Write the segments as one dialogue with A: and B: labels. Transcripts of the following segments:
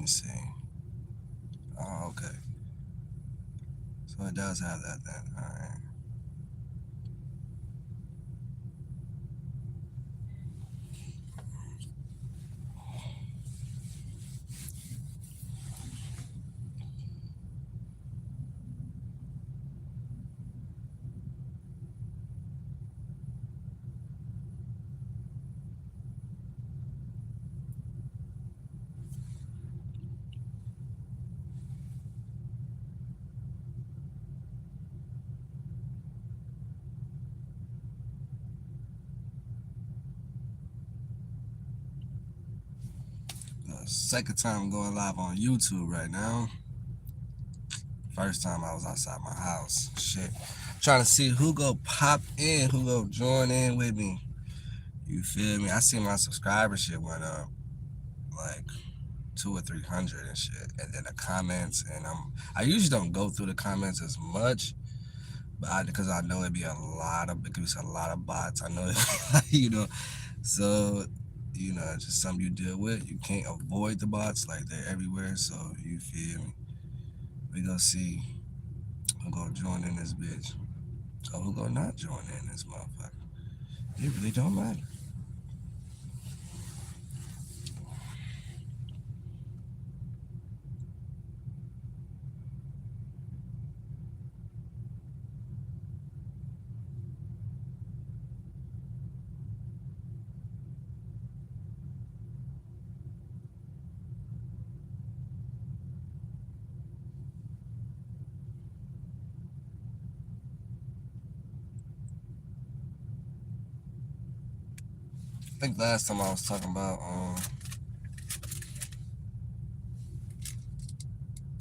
A: me see. Oh, okay. So it does have that then. All right. The second time going live on YouTube right now. First time I was outside my house. Shit. Trying to see who go pop in, who go join in with me. You feel me? I see my subscriber shit went up like 200 or 300 and shit. And then the comments, and I usually don't go through the comments as much, but because I know it'd be it could be a lot of bots. I know it, So, just something you deal with. You can't avoid the bots, like they're everywhere. So you feel me? We gonna see who gonna join in this bitch. Or who gonna not join in this motherfucker. It really don't matter. I think last time I was talking about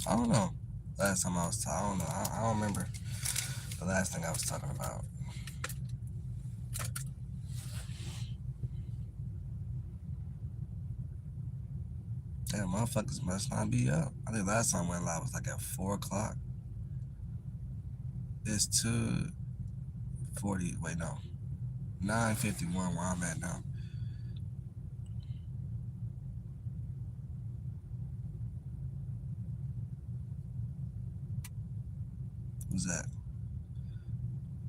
A: I don't know. Last time I don't know. I don't remember the last thing I was talking about. Damn, motherfuckers must not be up. I think last time I went live was like at 4 o'clock. It's 2:40. Wait, no, 9:51 where I'm at now. Who's that?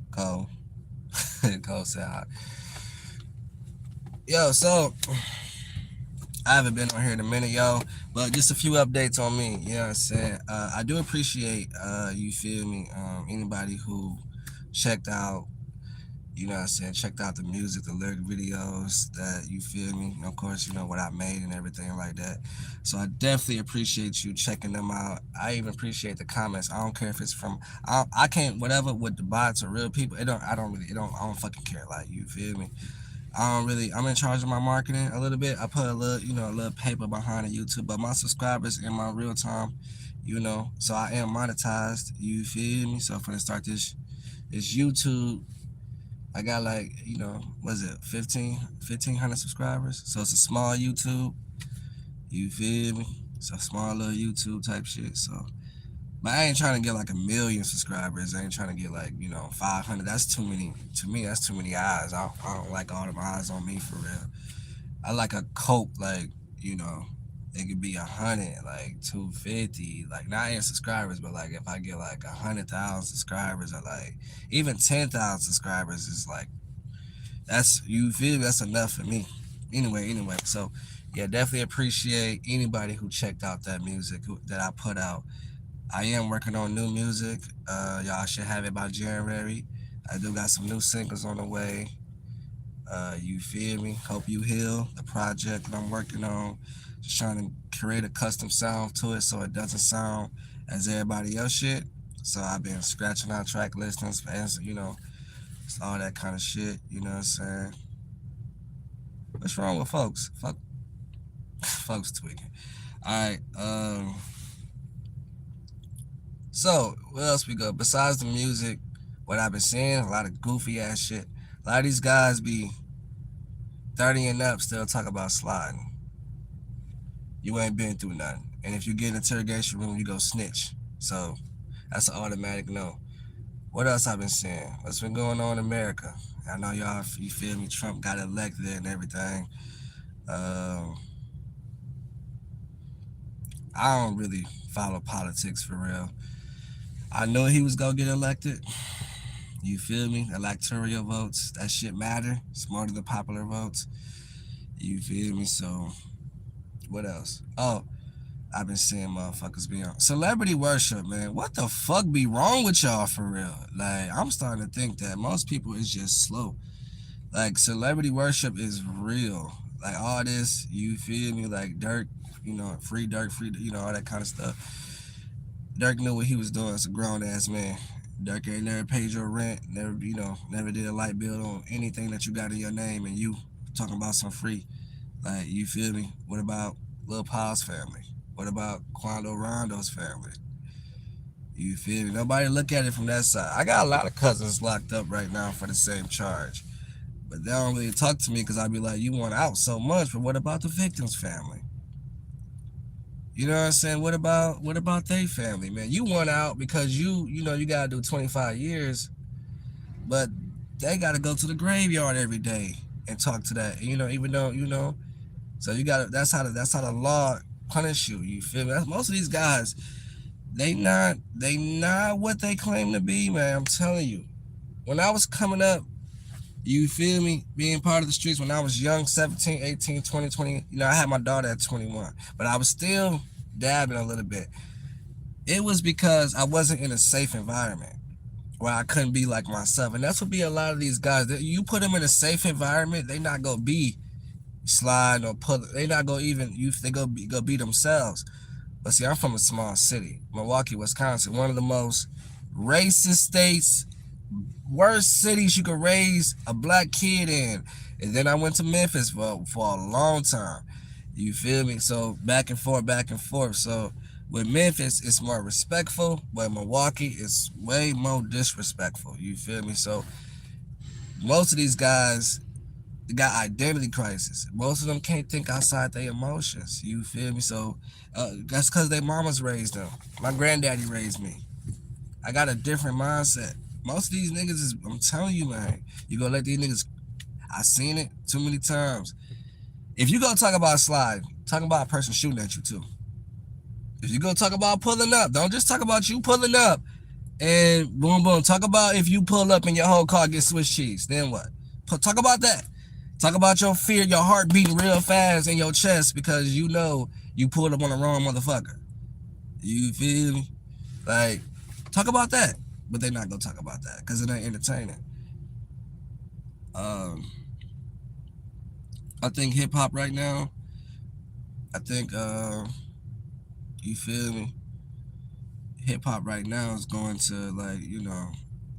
A: Cole. Cole said hi. Yo, so I haven't been on here in a minute, yo, but just a few updates on me. You know what I'm saying? I do appreciate, you feel me, anybody who checked out, you know what I'm saying, checked out the music, the lyric videos that, you feel me, of course, what I made and everything like that. So I definitely appreciate you checking them out. I even appreciate the comments. I don't care if it's from, I can't, whatever, with the bots or real people, I don't fucking care, like, you feel me? I'm in charge of my marketing a little bit. I put a little paper behind the YouTube, but my subscribers in my real time, so I am monetized, you feel me? So for to start this YouTube, I got like, was it 1,500 subscribers? So it's a small YouTube, you feel me? It's a small little YouTube type shit. So, but I ain't trying to get like 1,000,000 subscribers. I ain't trying to get like, 500. That's too many. To me, that's too many eyes. I don't like all them eyes on me for real. I like a Coke, like, you know, it could be 100, like 250, like not in subscribers, but like if I get like 100,000 subscribers or like even 10,000 subscribers, is like, that's, you feel me? That's enough for me. Anyway, so yeah, definitely appreciate anybody who checked out that music that I put out. I am working on new music. Y'all should have it by January. I do got some new singles on the way. You feel me? Hope You Heal, the project that I'm working on. Just trying to create a custom sound to it so it doesn't sound as everybody else shit. So I've been scratching out track listings, all that kind of shit. You know what I'm saying? What's wrong with folks? Folks tweaking. All right. So what else we got besides the music? What I've been seeing, a lot of goofy ass shit. A lot of these guys be 30 and up still talk about sliding. You ain't been through nothing. And if you get in an interrogation room, you go snitch. So that's an automatic no. What else I've been seeing? What's been going on in America? I know y'all, you feel me, Trump got elected and everything. Um, I don't really follow politics for real. I know he was gonna get elected. You feel me? Electoral votes, that shit matter. It's more than the popular votes. You feel me? So what else? Oh, I've been seeing motherfuckers be on celebrity worship, man. What the fuck be wrong with y'all for real? Like, I'm starting to think that most people is just slow. Like, celebrity worship is real. Like, all this, you feel me? Like, Dirk, free Dirk, free, all that kind of stuff. Dirk knew what he was doing as a grown ass man. Dirk ain't never paid your rent, never, never did a light bill on anything that you got in your name, and you talking about some free. Like, you feel me? What about Lil Paul's family? What about Quando Rondo's family? You feel me? Nobody look at it from that side. I got a lot of cousins locked up right now for the same charge, but they don't really talk to me because I be like, you want out so much, but what about the victim's family? You know what I'm saying? What about their family, man? You want out because you gotta do 25 years, but they gotta go to the graveyard every day and talk to that. Even though so you gotta. That's how the law punish you. You feel me? Most of these guys, they not what they claim to be, man. I'm telling you. When I was coming up, you feel me, being part of the streets when I was young, 17, 18, 20, 20. I had my daughter at 21, but I was still dabbing a little bit. It was because I wasn't in a safe environment where I couldn't be like myself. And that's what be a lot of these guys. You put them in a safe environment, they not gonna be slide or pull. They not gonna even you. They go be themselves. But see, I'm from a small city, Milwaukee, Wisconsin, one of the most racist states, worst cities you could raise a black kid in. And then I went to Memphis for a long time. You feel me? So back and forth, back and forth. So with Memphis, it's more respectful, but Milwaukee is way more disrespectful. You feel me? So most of these guys got identity crisis. Most of them can't think outside their emotions. You feel me? So that's because their mamas raised them. My granddaddy raised me. I got a different mindset. Most of these niggas is, I'm telling you, man, you gonna let these niggas, I seen it too many times. If you gonna talk about a slide, talk about a person shooting at you too. If you gonna talk about pulling up, don't just talk about you pulling up and boom, boom. Talk about if you pull up and your whole car gets Swiss cheese. Then what? Talk about that. Talk about your fear, your heart beating real fast in your chest because you pulled up on the wrong motherfucker. You feel me? Like, talk about that. But they're not gonna talk about that because it ain't entertaining. Um, I think hip hop right now. I think you feel me. Hip hop right now is going to like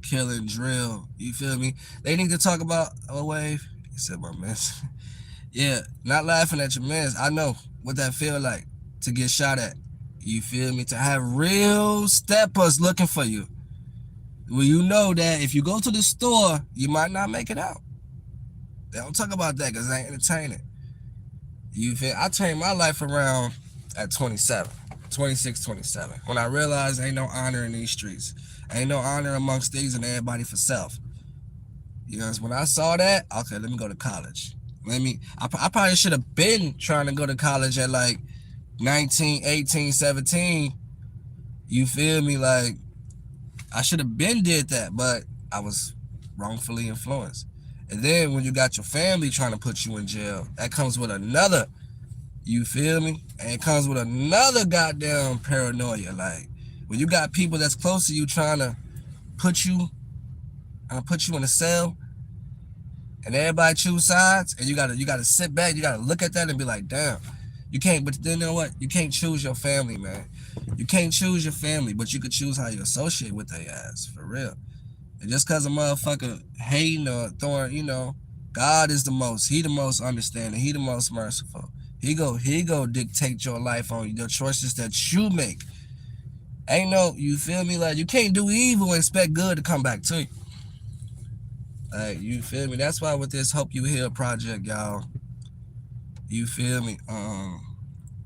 A: killing drill. You feel me? They need to talk about wave. You said my mess. Yeah, not laughing at your mans. I know what that feel like to get shot at. You feel me? To have real steppers looking for you. Well, you know that if you go to the store, you might not make it out. They don't talk about that because it ain't entertaining. You feel? I turned my life around at 27, 26, 27. When I realized ain't no honor in these streets. Ain't no honor amongst these and everybody for self. When I saw that, okay, let me go to college. I probably should have been trying to go to college at like 19, 18, 17. You feel me? Like, I should have been did that, but I was wrongfully influenced. And then when you got your family trying to put you in jail, that comes with another, you feel me? And it comes with another goddamn paranoia. Like, when you got people that's close to you trying to put you in a cell, and everybody choose sides, and you gotta sit back, you gotta look at that and be like, damn, you can't. But then you know what? You can't choose your family, man. You can't choose your family, but you could choose how you associate with their ass, for real. And just cause a motherfucker hating or throwing, God is the most. He the most understanding. He the most merciful. He go dictate your life on your choices that you make. Ain't no, you feel me? Like, you can't do evil and expect good to come back to you. Like, you feel me? That's why with this Hope You Heal project, y'all, you feel me?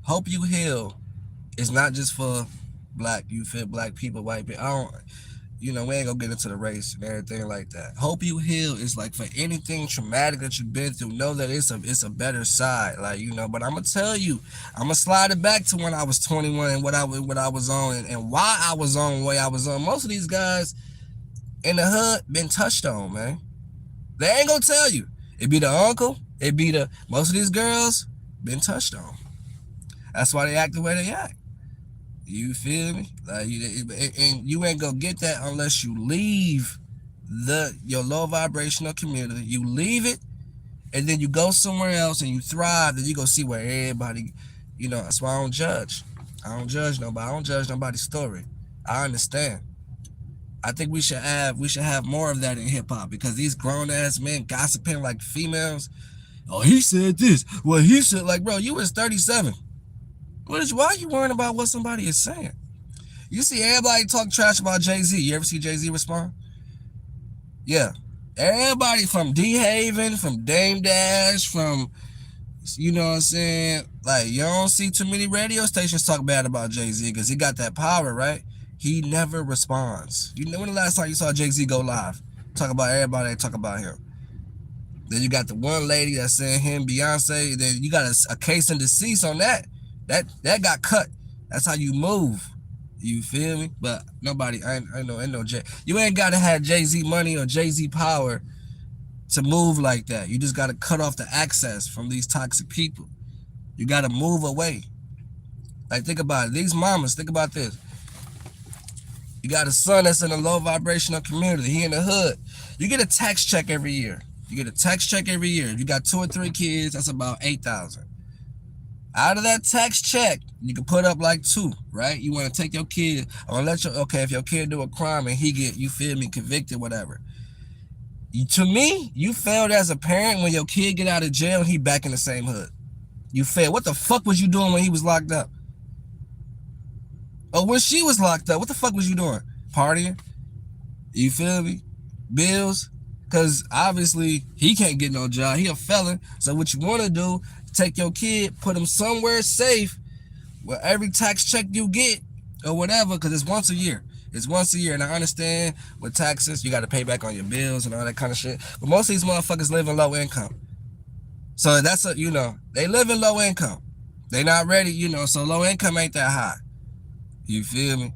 A: Hope You Heal is not just for black people, white people. you know, we ain't gonna get into the race and everything like that. Hope you heal is like for anything traumatic that you've been through, know that it's a better side. Like, you know, but I'm gonna tell you, I'm gonna slide it back to when I was 21 and what I was on and why I was on the way I was on. Most of these guys in the hood been touched on, man. They ain't gonna tell you. It be the uncle, it be the most of these girls been touched on. That's why they act the way they act. You feel me? Like, and you ain't gonna get that unless you leave your low vibrational community. You leave it, and then you go somewhere else and you thrive. Then you go see where everybody, you know. That's why I don't judge. I don't judge nobody. I don't judge nobody's story. I understand. I think we should have more of that in hip hop because these grown ass men gossiping like females. Oh, he said this. Well, he said, like, bro, you was 37. Why are you worrying about what somebody is saying? You see everybody talk trash about Jay-Z. You ever see Jay-Z respond? Yeah. Everybody from D-Haven, from Dame Dash, from, you know what I'm saying? Like, you don't see too many radio stations talk bad about Jay-Z because he got that power, right? He never responds. You know when the last time you saw Jay-Z go live? Talk about everybody, talk about him. Then you got the one lady that's saying him, Beyonce. Then you got a case and deceased on that. That got cut. That's how you move. You feel me? But nobody, I know Jay. You ain't gotta have Jay-Z money or Jay-Z power to move like that. You just gotta cut off the access from these toxic people. You gotta move away. Like, think about it. These mamas, think about this. You got a son that's in a low vibrational community. He in the hood. You get a tax check every year. You get a tax check every year. If you got 2 or 3 kids, that's about $8,000. Out of that tax check, you can put up like 2, right? You want to take your kid, okay, if your kid do a crime and he get, you feel me, convicted, whatever. To me, you failed as a parent when your kid get out of jail and he back in the same hood. You failed. What the fuck was you doing when he was locked up? Or when she was locked up, what the fuck was you doing? Partying? You feel me? Bills? Because obviously he can't get no job. He a felon. So what you want to do, take your kid, put him somewhere safe where every tax check you get or whatever, because it's once a year. It's once a year. And I understand with taxes, you got to pay back on your bills and all that kind of shit. But most of these motherfuckers live in low income. So that's a, you know, they live in low income. They not ready, you know, so low income ain't that high. You feel me?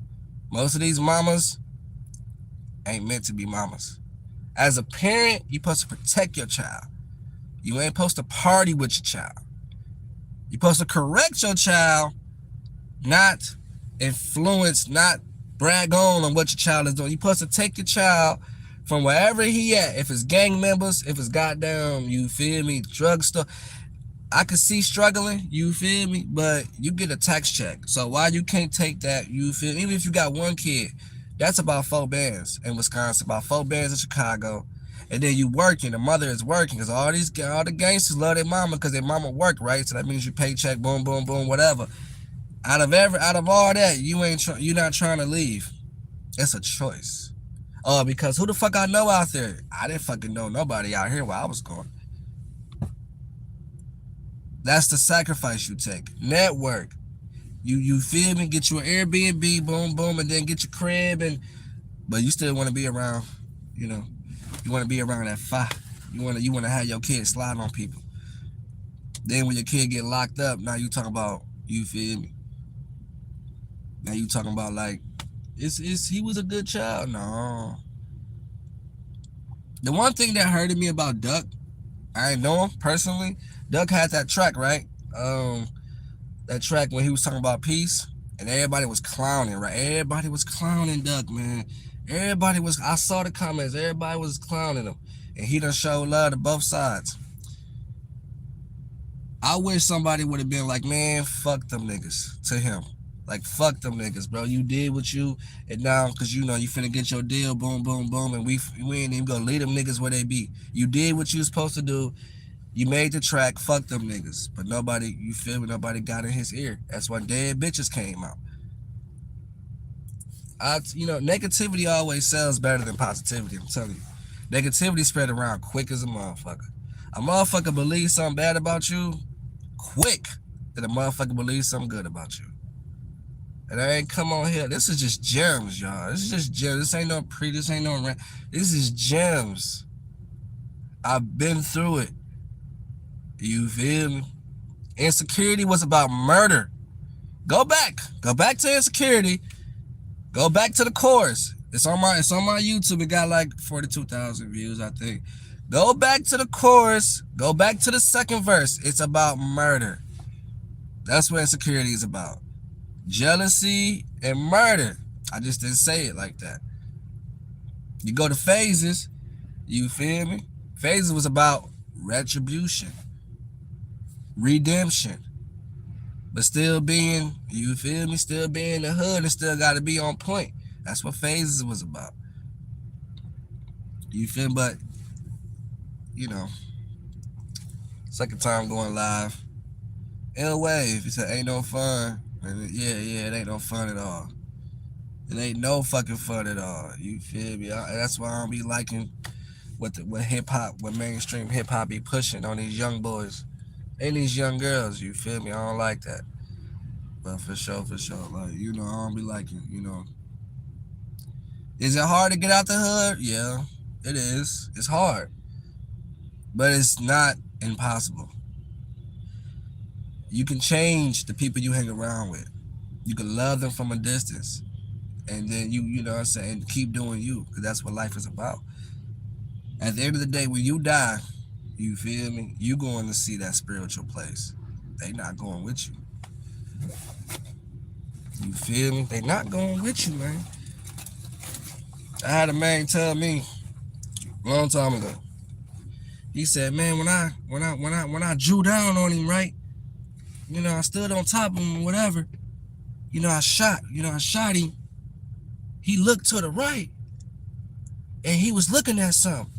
A: Most of these mamas ain't meant to be mamas. As a parent, you're supposed to protect your child. You ain't supposed to party with your child. You're supposed to correct your child, not influence, not brag on what your child is doing. You're supposed to take your child from wherever he at. If it's gang members, if it's goddamn, you feel me, drug stuff. I could see struggling, you feel me, but you get a tax check. So why you can't take that, you feel, even if you got one kid, that's about 4 bands in Wisconsin, about 4 bands in Chicago. And then you working, the mother is working, because all the gangsters love their mama because their mama work, right? So that means you paycheck, boom, boom, boom, whatever. Out of all that, you're not trying to leave. It's a choice. Because who the fuck I know out there? I didn't fucking know nobody out here where I was going. That's the sacrifice you take. Network. You feel me? Get you an Airbnb, boom, boom, and then get your crib, but you still want to be around, you know. You want to be around that fire. You want to have your kid slide on people. Then when your kid get locked up, now you talking about, you feel me? Now you talking about like, he was a good child. No. The one thing that hurted me about Duck, I ain't know him personally. Duck had that track, right? That track when he was talking about peace, and everybody was clowning, right? Everybody was clowning Duck, man. I saw the comments, everybody was clowning him. And he done showed love to both sides. I wish somebody would have been like, man, fuck them niggas to him. Like, fuck them niggas, bro. You did what you, and now, because you know, you finna get your deal, boom, boom, boom, and we ain't even gonna leave them niggas where they be. You did what you was supposed to do. You made the track, fuck them niggas. But nobody, you feel me, nobody got in his ear. That's when Dead Bitches came out. You know, negativity always sells better than positivity, I'm telling you. Negativity spread around quick as a motherfucker. A motherfucker believes something bad about you quick than a motherfucker believes something good about you. And I ain't come on here. This is just gems, y'all. This is just gems. This ain't no this ain't no rant. This is gems. I've been through it. You feel me? Insecurity was about murder. Go back to Insecurity. Go back to the chorus. It's on my YouTube. It got like 42,000 views, I think. Go back to the chorus. Go back to the second verse. It's about murder. That's what Insecurity is about. Jealousy and murder. I just didn't say it like that. You go to Phases. You feel me? Phases was about retribution, redemption, but still being, you feel me, still being in the hood and still got to be on point. That's what Phases was about. You feel me? But, you know, second time going live. In a way, if you said ain't no fun, yeah, it ain't no fun at all. It ain't no fucking fun at all. You feel me? That's why I don't be liking what hip hop, what mainstream hip hop be pushing on these young boys and these young girls. You feel me? I don't like that. But for sure, like, you know, I don't be liking, you know. Is it hard to get out the hood? Yeah, it is. It's hard. But it's not impossible. You can change the people you hang around with. You can love them from a distance. And then you know what I'm saying, keep doing you, because that's what life is about. At the end of the day, when you die, you feel me, you going to see that spiritual place. They not going with you. You feel me? They not going with you, man. I had a man tell me a long time ago. He said, man, when I drew down on him, right? You know, I stood on top of him or whatever. You know, I shot him. He looked to the right. And he was looking at something.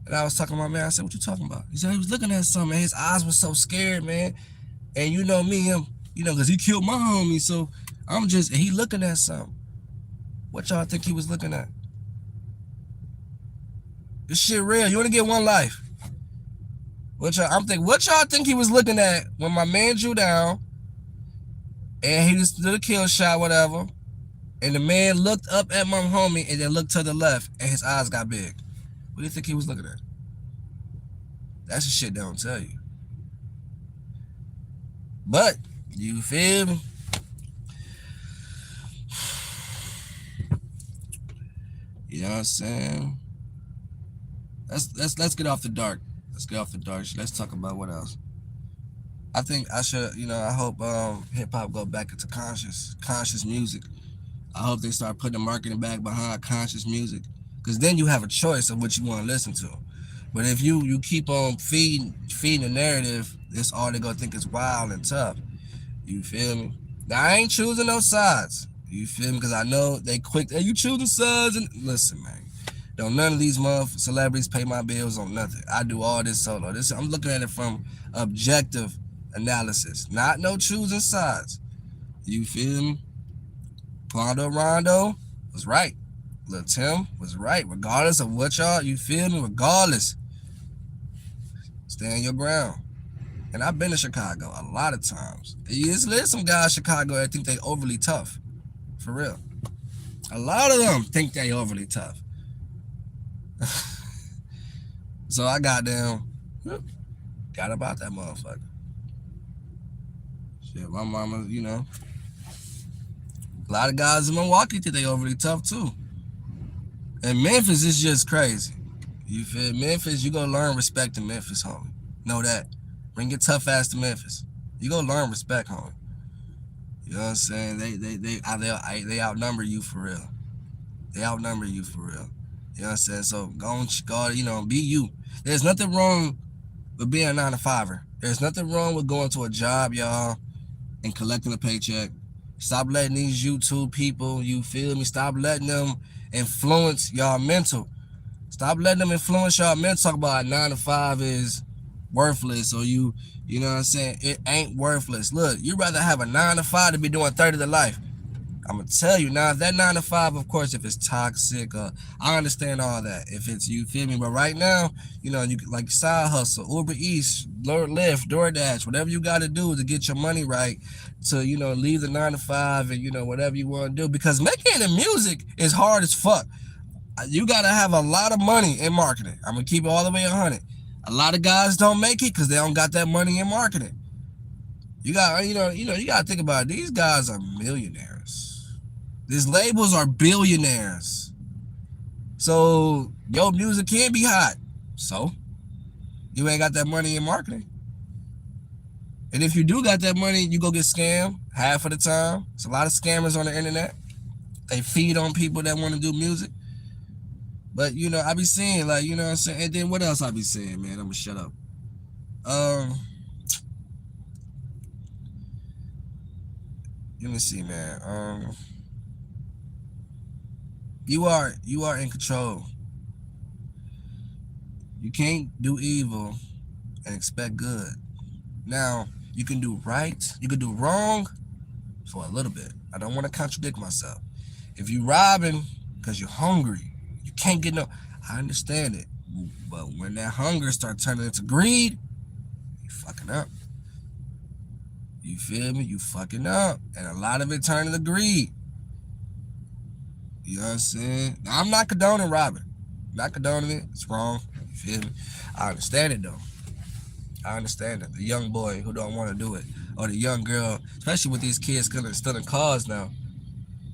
A: And I was talking to my man. I said, what you talking about? He said he was looking at something. And his eyes were so scared, man. And you know me, him, you know, because he killed my homie. So I'm just, he looking at something. What y'all think he was looking at? This shit real. You only get one life. What y'all think he was looking at when my man drew down and he just did a kill shot, whatever, and the man looked up at my homie and then looked to the left and his eyes got big? What do you think he was looking at? That's the shit they don't tell you. But, you feel me? You know what I'm saying? Let's get off the dark. Let's get off the dark. Let's talk about what else. I think I should, you know, I hope hip hop go back into conscious music. I hope they start putting the marketing back behind conscious music, because then you have a choice of what you want to listen to. But if you keep on feeding the narrative, that's all they're gonna think is wild and tough. You feel me? Now I ain't choosing no sides. You feel me? Because I know they quick. Hey, you choosing sides? And listen, man. Don't none of these celebrities pay my bills on nothing. I do all this solo. I'm looking at it from objective analysis, not no choosing sides. You feel me? Quando Rondo was right. Lil Tim was right. Regardless of what y'all, you feel me? Regardless, stand your ground. And I've been to Chicago a lot of times. There's some guys in Chicago that think they overly tough. For real. A lot of them think they overly tough. So I got about that motherfucker. Shit, my mama, you know. A lot of guys in Milwaukee think they overly tough too. And Memphis is just crazy. You feel Memphis, you gonna learn respect in Memphis, homie. Know that. Bring your tough ass to Memphis. You gonna learn respect, homie. You know what I'm saying? They outnumber you for real. They outnumber you for real. You know what I'm saying? So go, you know, be you. There's nothing wrong with being a 9-to-5er. There's nothing wrong with going to a job, y'all, and collecting a paycheck. Stop letting these YouTube people, you feel me? Stop letting them influence y'all mental. Stop letting them influence y'all mental. Talk about 9-to-5 is worthless, or you know what I'm saying? It ain't worthless. Look, you'd rather have a 9-to-5 to be doing 30 to life. I'm gonna tell you now. That 9 to 5, of course, if it's toxic, I understand all that. If it's, you feel me, but right now, you know, you like side hustle, Uber Eats, Lyft, DoorDash, whatever you got to do to get your money right, to, you know, leave the 9 to 5 and, you know, whatever you want to do, because making the music is hard as fuck. You gotta have a lot of money in marketing. I'm gonna keep it all the way 100. A lot of guys don't make it because they don't got that money in marketing. You got, you gotta think about it. These guys are millionaires. These labels are billionaires. So your music can be hot. So you ain't got that money in marketing. And if you do got that money, you go get scammed half of the time. It's a lot of scammers on the internet. They feed on people that want to do music. But, you know, I be seeing, like, you know what I'm saying? And then what else I be saying, man? I'm gonna shut up. Let me see, man. You are in control. You can't do evil and expect good. Now, you can do right, you can do wrong for a little bit. I don't want to contradict myself. If you robbing because you're hungry, you can't get no, I understand it. But when that hunger starts turning into greed, you fucking up. You feel me? You fucking up. And a lot of it turning to greed. You know what I'm saying? Now, I'm not condoning robbing. I'm not condoning it. It's wrong. You feel me? I understand it though. I understand it. The young boy who don't want to do it, or the young girl, especially with these kids stealing cars now.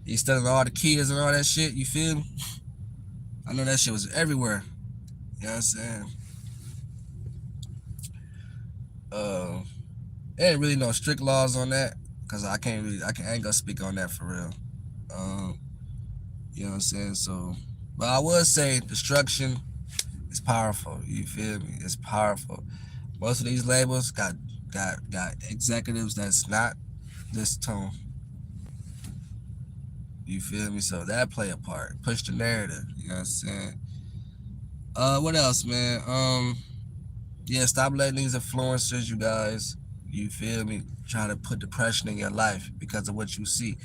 A: He's stealing all the kids and all that shit. You feel me? I know that shit was everywhere. You know what I'm saying? There ain't really no strict laws on that, cause I ain't gonna speak on that for real. You know what I'm saying? So, but I would say destruction is powerful. You feel me? It's powerful. Most of these labels got executives that's not this tone. You feel me? So that play a part. Push the narrative. You know what I'm saying? What else, man? Yeah, stop letting these influencers, you guys, you feel me, try to put depression in your life because of what you see.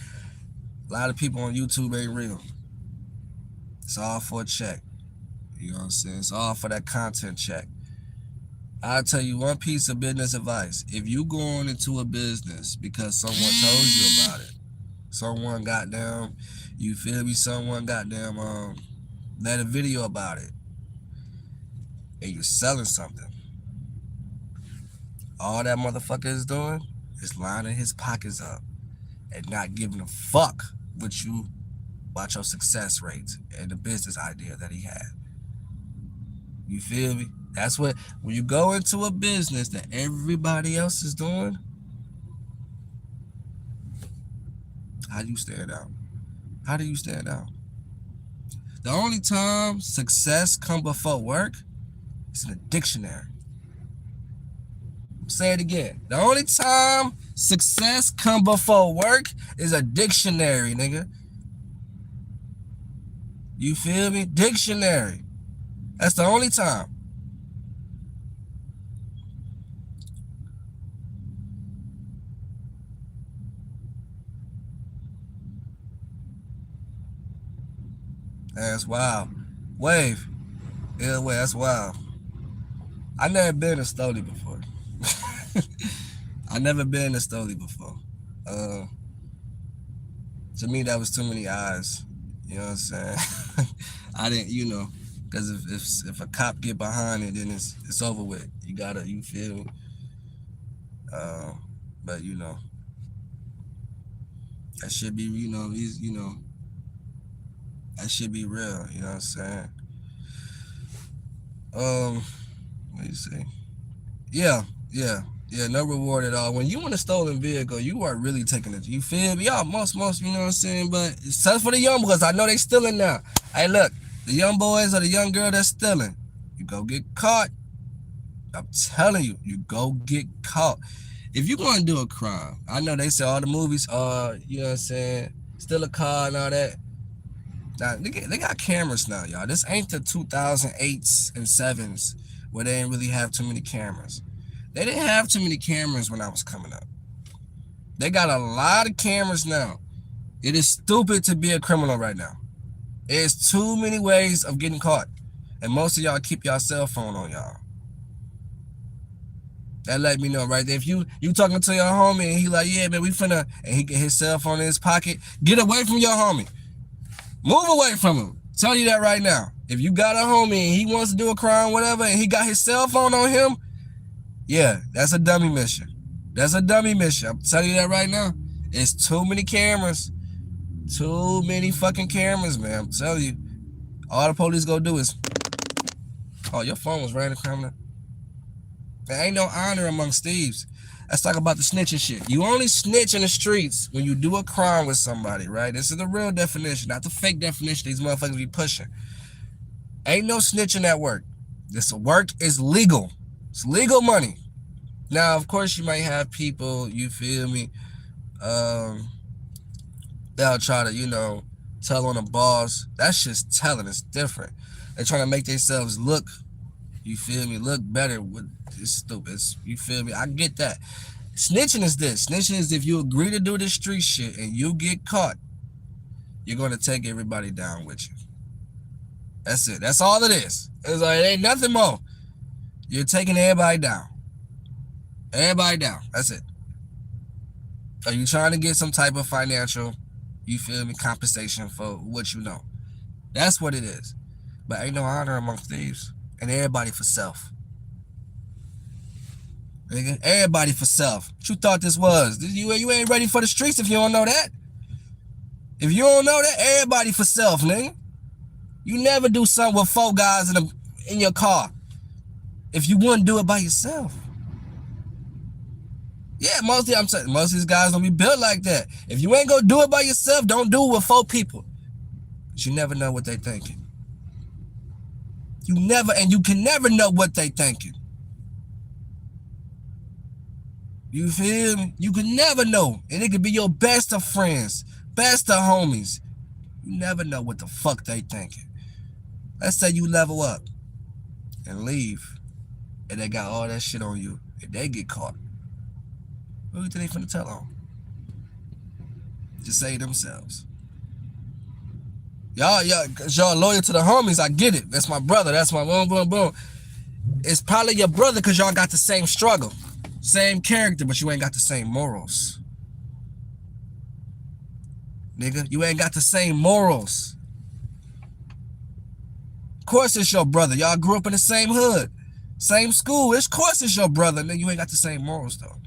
A: A lot of people on YouTube ain't real. It's all for a check. You know what I'm saying? It's all for that content check. I'll tell you one piece of business advice. If you going into a business because someone told you about it, someone goddamn, you feel me, someone goddamn made a video about it, and you're selling something, all that motherfucker is doing is lining his pockets up and not giving a fuck with you about your success rates and the business idea that he had. You feel me? That's what, when you go into a business that everybody else is doing, how do you stand out? How do you stand out? The only time success come before work is in a dictionary. Say it again. The only time success come before work is a dictionary, nigga. You feel me? Dictionary. That's the only time. That's wild. Wave. Yeah, wait, that's wild. I never been to Stoli before. I never been to Stoli before. To me, that was too many eyes. You know what I'm saying? I didn't, you know, because if a cop get behind it, then it's over with. You feel me? But you know, that should be, that should be real. You know what I'm saying? What do you say? Yeah. No reward at all. When you in a stolen vehicle, you are really taking it. You feel me? Yeah, most, you know what I'm saying? But it's tough for the young boys. I know they stealing now. Hey, look, the young boys or the young girl that's stealing, you go get caught. I'm telling you, you go get caught. If you going to do a crime, I know they say all the movies, you know what I'm saying, steal a car and all that. Now, they got cameras now, y'all. This ain't the 2008s and 7s where they didn't really have too many cameras. They didn't have too many cameras when I was coming up. They got a lot of cameras now. It is stupid to be a criminal right now. There's too many ways of getting caught. And most of y'all keep your cell phone on y'all. That let me know right there. If you talking to your homie and he like, yeah, man, we finna, and he get his cell phone in his pocket, get away from your homie. Move away from him. Tell you that right now. If you got a homie and he wants to do a crime, whatever, and he got his cell phone on him, yeah, that's a dummy mission. That's a dummy mission. I'm telling you that right now. It's too many cameras. Too many fucking cameras, man. I'm telling you. All the police go do is, oh, your phone was right in criminal. There ain't no honor amongst thieves. Let's talk about the snitching shit. You only snitch in the streets when you do a crime with somebody, right? This is the real definition, not the fake definition these motherfuckers be pushing. Ain't no snitching at work. This work is legal. It's legal money. Now, of course, you might have people, you feel me, they'll try to, tell on the boss. That's just telling. It's different. They're trying to make themselves look, you feel me, look better. It's stupid. You feel me? I get that. Snitching is this. Snitching is if you agree to do this street shit and you get caught, you're going to take everybody down with you. That's it. That's all it is. It's like, it ain't nothing more. You're taking everybody down. Everybody down. That's it. Are you trying to get some type of financial, you feel me, compensation for what you know? That's what it is. But ain't no honor among thieves. And everybody for self. Nigga, everybody for self. What you thought this was? You ain't ready for the streets if you don't know that. If you don't know that, everybody for self, nigga. You never do something with 4 guys in your car if you wouldn't do it by yourself. Yeah, most of these guys don't be built like that. If you ain't gonna do it by yourself, don't do it with 4 people. But you never know what they thinking. You can never know what they thinking. You feel me? You can never know. And it could be your best of friends, best of homies. You never know what the fuck they thinking. Let's say you level up and leave, and they got all that shit on you, and they get caught. Who you think they finna tell on? Just say themselves. Y'all loyal to the homies, I get it. That's my brother, that's my boom, boom, boom. It's probably your brother because y'all got the same struggle, same character, but you ain't got the same morals. Nigga, you ain't got the same morals. Of course it's your brother. Y'all grew up in the same hood, same school. Of course it's your brother. Nigga, you ain't got the same morals though.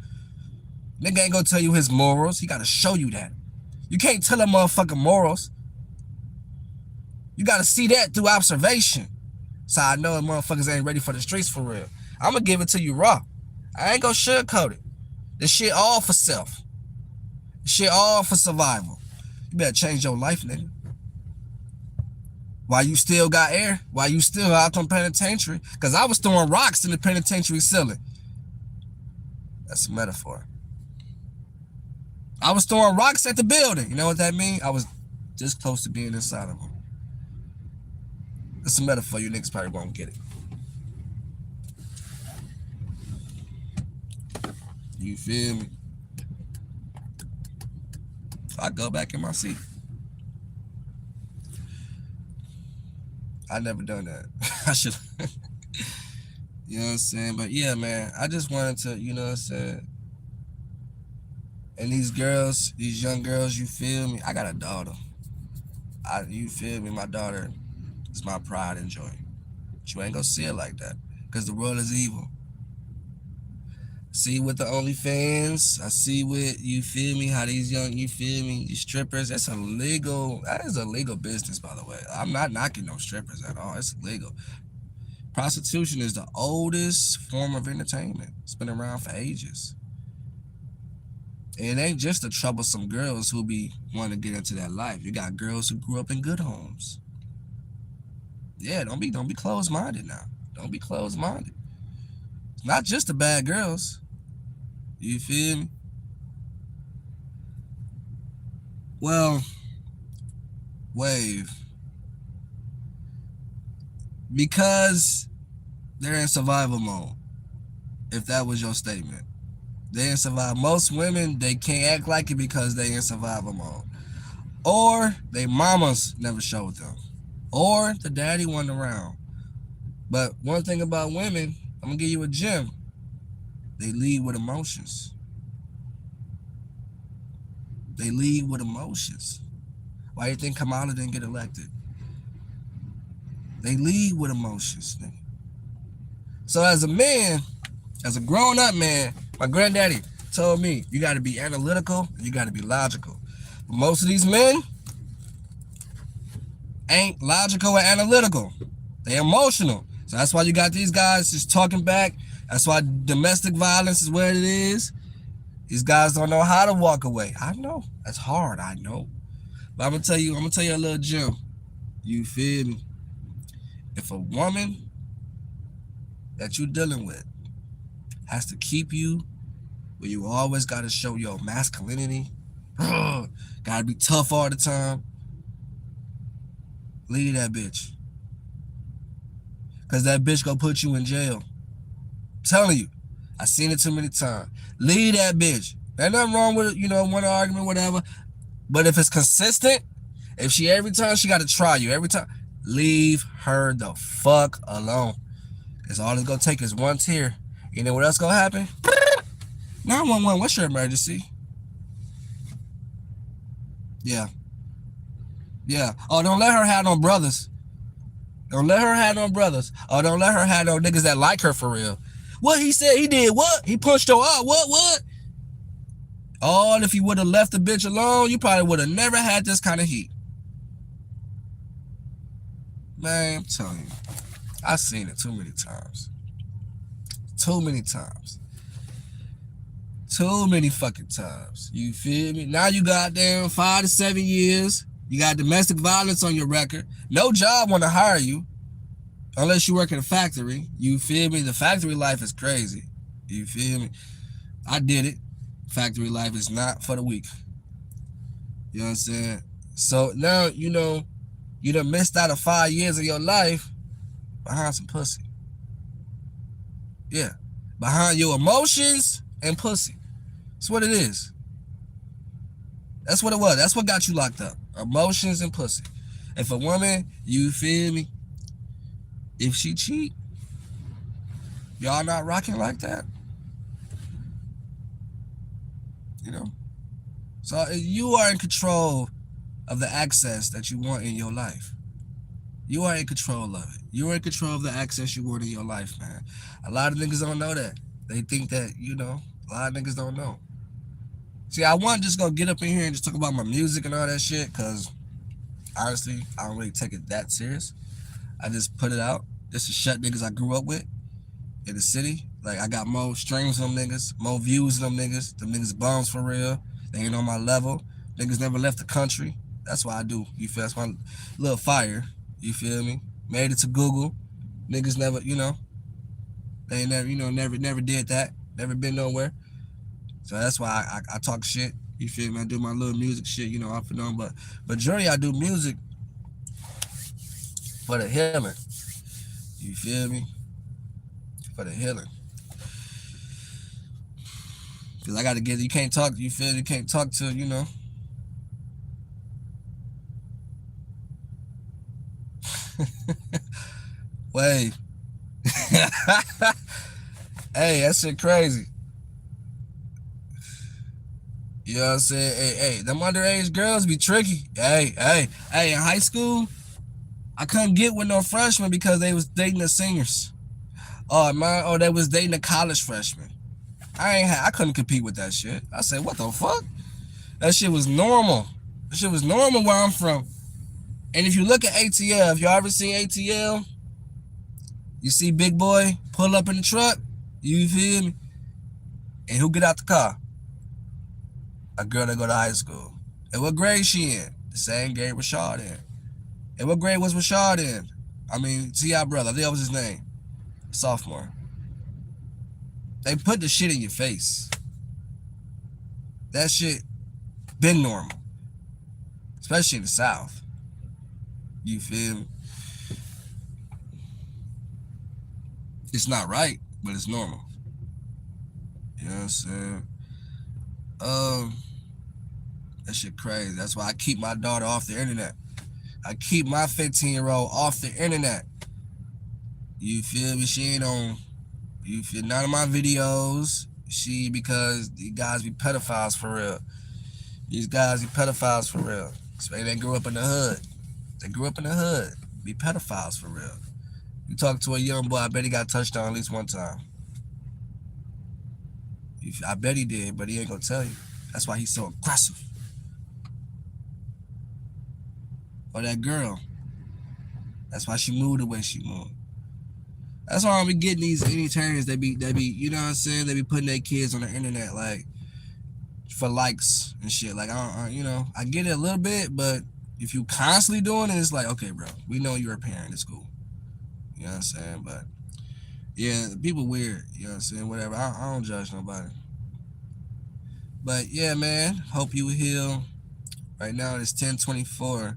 A: Nigga ain't gonna tell you his morals. He gotta show you that. You can't tell a motherfucker morals. You gotta see that through observation. So I know motherfuckers ain't ready for the streets for real. I'm gonna give it to you raw. I ain't gonna sugarcoat it. This shit all for self. This shit all for survival. You better change your life, nigga. While you still got air, while you still out on penitentiary. Because I was throwing rocks in the penitentiary ceiling. That's a metaphor. I was throwing rocks at the building. You know what that means? I was just close to being inside of them. That's a metaphor. You niggas probably won't get it. You feel me? I go back in my seat. I never done that. I should. You know what I'm saying? But yeah, man, I just wanted to, you know what I'm saying? And these girls, these young girls, you feel me? I got a daughter. You feel me? My daughter is my pride and joy. But you ain't gonna see it like that. Because the world is evil. See with the OnlyFans, I see with, you feel me, how these young, you feel me, these strippers, that is a legal business, by the way. I'm not knocking no strippers at all. It's illegal. Prostitution is the oldest form of entertainment. It's been around for ages. And it ain't just the troublesome girls who be wanting to get into that life. You got girls who grew up in good homes. Yeah, don't be closed-minded now. Don't be closed-minded. It's not just the bad girls. You feel me? Well, Wave. Because they're in survival mode. If that was your statement. They in survival. Most women, they can't act like it because they in survival mode. or they mamas never showed them, or the daddy wasn't around. But one thing about women, I'm gonna give you a gem. They lead with emotions. They lead with emotions. Why do you think Kamala didn't get elected? They lead with emotions. So as a man, as a grown-up man, my granddaddy told me, you got to be analytical and you got to be logical. But most of these men ain't logical or analytical. They emotional. So that's why you got these guys just talking back. That's why domestic violence is what it is. These guys don't know how to walk away. I know. That's hard, I know. But I'm gonna tell you a little gem. You feel me? If a woman that you're dealing with has to keep you where you always gotta show your masculinity, gotta be tough all the time, leave that bitch. Cause that bitch gonna put you in jail. I'm telling you. I seen it too many times. Leave that bitch. There's nothing wrong with it, one argument, whatever. But if it's consistent, if she every time she got to try you, every time, leave her the fuck alone. Because all it's going to take is one tear. You know what else going to happen? 911, what's your emergency? Yeah. Yeah. Oh, don't let her have no brothers. Don't let her have no brothers. Oh, don't let her have no niggas that like her for real. What he said, he did what? He punched her out. What? Oh, and if you would have left the bitch alone, you probably would have never had this kind of heat. Man, I'm telling you. I've seen it too many times. Too many times. Too many fucking times. You feel me? Now you got damn 5 to 7 years. You got domestic violence on your record. No job want to hire you unless you work in a factory. You feel me? The factory life is crazy. You feel me? I did it. Factory life is not for the weak. You know what I'm saying? So now, you done missed out of 5 years of your life behind some pussy. Yeah. Behind your emotions and pussy. That's what it is. That's what it was. That's what got you locked up. Emotions and pussy. If a woman, you feel me, if she cheat, y'all not rocking like that. So you are in control of the access that you want in your life. You are in control of it. You are in control of the access you want in your life, man. A lot of niggas don't know that. They think that, a lot of niggas don't know. See, I wasn't just gonna get up in here and just talk about my music and all that shit, because honestly, I don't really take it that serious. I just put it out just to shut niggas I grew up with in the city. Like, I got more streams than them niggas, more views than them niggas. Them niggas bums for real. They ain't on my level. Niggas never left the country. That's why I do. You feel? That's my little fire. You feel me? Made it to Google. Niggas never, they never, never did that. Never been nowhere. So that's why I talk shit. You feel me? I do my little music shit, off and on. But majority I do music for the healing. You feel me? For the healing. Because I got to you can't talk, you feel? You can't talk to, Wait. Hey, that shit crazy. You know what I'm saying? Hey, them underage girls be tricky. Hey, in high school, I couldn't get with no freshmen because they was dating the seniors. Or they was dating a college freshman. I couldn't compete with that shit. I said, what the fuck? That shit was normal. That shit was normal where I'm from. And if you look at ATL, if y'all ever seen ATL, you see Big Boy pull up in the truck, you feel me? And who get out the car? A girl that go to high school. And what grade she in? The same grade Rashad in. And what grade was Rashad in? I mean, T.I. brother, I think that was his name. Sophomore. They put the shit in your face. That shit been normal. Especially in the South. You feel me? It's not right, but it's normal. You know what I'm saying? That shit crazy. That's why I keep my daughter off the internet. I keep my 15-year-old off the internet. You feel me? She ain't on, you feel, none of my videos. Because these guys be pedophiles for real. These guys be pedophiles for real. So they grew up in the hood. They grew up in the hood. Be pedophiles for real. You talk to a young boy, I bet he got touched on at least one time. I bet he did, but he ain't gonna tell you. That's why he's so aggressive. Or that girl. That's why she moved the way she moved. That's why I be getting these anyturners. They be, you know what I'm saying? They be putting their kids on the internet like for likes and shit. Like, you know, I get it a little bit, but if you constantly doing it, it's like, okay, bro, we know you're a parent. It's cool. You know what I'm saying? But yeah, people weird. You know what I'm saying? Whatever. I don't judge nobody. But yeah, man. Hope you heal. Right now it's 10:24.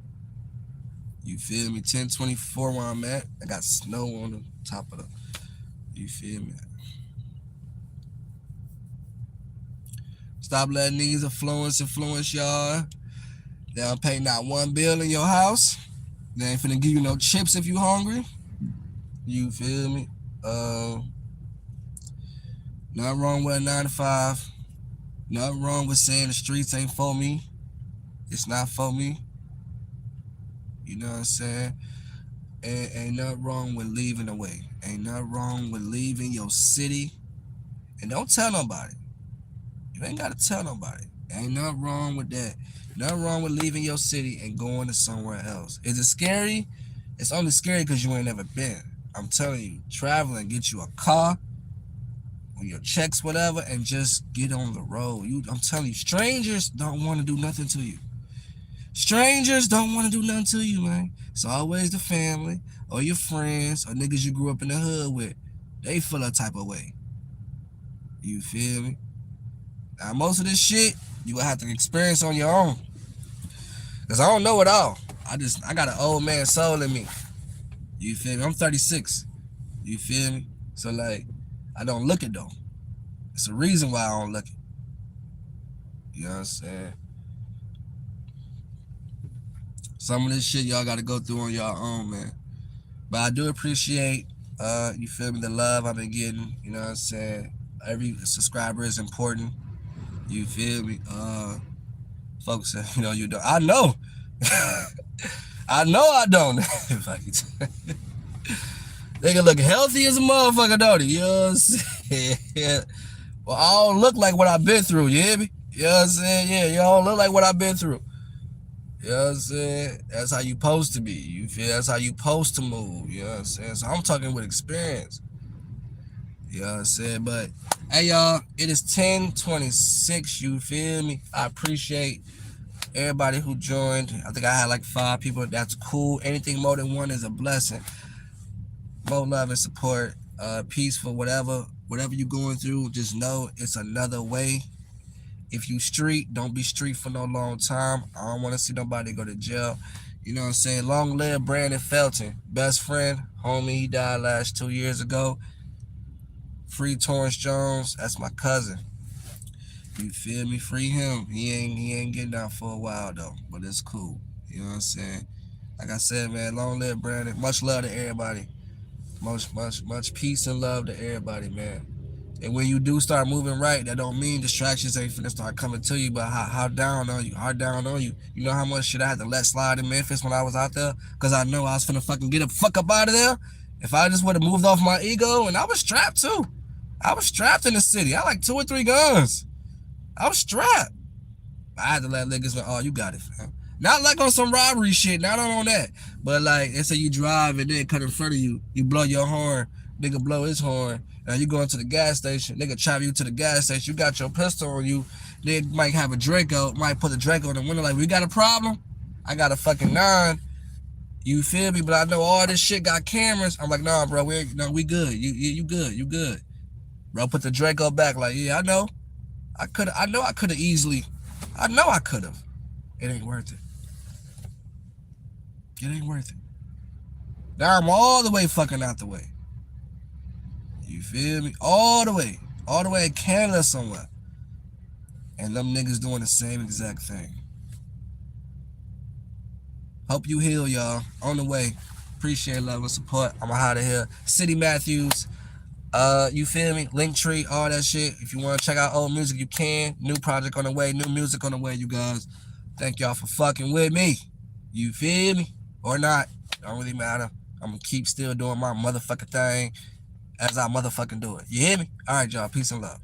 A: You feel me? 10:24 where I'm at. I got snow on the top of the. You feel me? Stop letting these influence y'all. They don't pay not one bill in your house. They ain't finna give you no chips if you hungry. You feel me? Nothing wrong with a 9 to 5. Nothing wrong with saying the streets ain't for me. It's not for me. You know what I'm saying? Ain't nothing wrong with leaving away. Ain't nothing wrong with leaving your city. And don't tell nobody. You ain't gotta tell nobody. Ain't nothing wrong with that. Nothing wrong with leaving your city and going to somewhere else. Is it scary? It's only scary because you ain't never been. I'm telling you, traveling, get you a car, or your checks, whatever, and just get on the road. I'm telling you, strangers don't want to do nothing to you. Strangers don't want to do nothing to you, man. It's always the family or your friends or niggas you grew up in the hood with. They feel a type of way. You feel me? Now, most of this shit, you gonna have to experience on your own. Because I don't know it all. I got an old man soul in me. You feel me? I'm 36. You feel me? So, like, I don't look it, though. It's a reason why I don't look it. You know what I'm saying? Some of this shit y'all got to go through on your own, man. But I do appreciate, you feel me, the love I've been getting. You know what I'm saying? Every subscriber is important. You feel me? Folks, you know you don't. I know. I know I don't. They can look healthy as a motherfucker, don't they? You know what I'm saying? Well, I don't look like what I've been through, you hear me? You know what I'm saying? Yeah, you don't look like what I've been through. You know what I'm saying? That's how you supposed to be. You feel? That's how you supposed to move. You know what I'm saying? So I'm talking with experience. You know what I'm saying? But hey, y'all, it is 10:26. You feel me? I appreciate everybody who joined. I think I had like 5 people. That's cool. Anything more than 1 is a blessing. More love and support. Peace for whatever you're going through. Just know it's another way. If you street, don't be street for no long time. I don't want to see nobody go to jail. You know what I'm saying? Long live Brandon Felton. Best friend, homie, he died last 2 years ago. Free Torrance Jones. That's my cousin. You feel me? Free him. He ain't getting out for a while though. But it's cool. You know what I'm saying? Like I said, man, long live Brandon. Much love to everybody. Much peace and love to everybody, man. And when you do start moving right, that don't mean distractions ain't finna start coming to you, but how down on you, You know how much shit I had to let slide in Memphis when I was out there? Because I know I was finna fucking get the fuck up out of there. If I just would have moved off my ego, and I was strapped too. I was strapped in the city. I had like 2 or 3 guns. I was strapped. I had to let niggas know, oh, you got it, fam. Not like on some robbery shit, not on that. But like, let's say you drive and then cut in front of you, you blow your horn, nigga blow his horn, and you going to the gas station, nigga chop you to the gas station, you got your pistol on you, they might have a Draco, might put a Draco in the window like, we got a problem? I got a fucking 9. You feel me? But I know all this shit got cameras. I'm like, nah, bro, we good. You good. Bro, put the Draco back like, yeah, I know. I know I could have easily. I know I could have. It ain't worth it. It ain't worth it. Now I'm all the way fucking out the way. You feel me? All the way in Canada somewhere. And them niggas doing the same exact thing. Hope you heal, y'all. On the way. Appreciate love and support. I'm out of here. City Matthews. You feel me? Linktree, all that shit. If you want to check out old music, you can. New project on the way. New music on the way, you guys. Thank y'all for fucking with me. You feel me? Or not. Don't really matter. I'm gonna keep still doing my motherfucking thing as I motherfucking do it. You hear me? All right, y'all. Peace and love.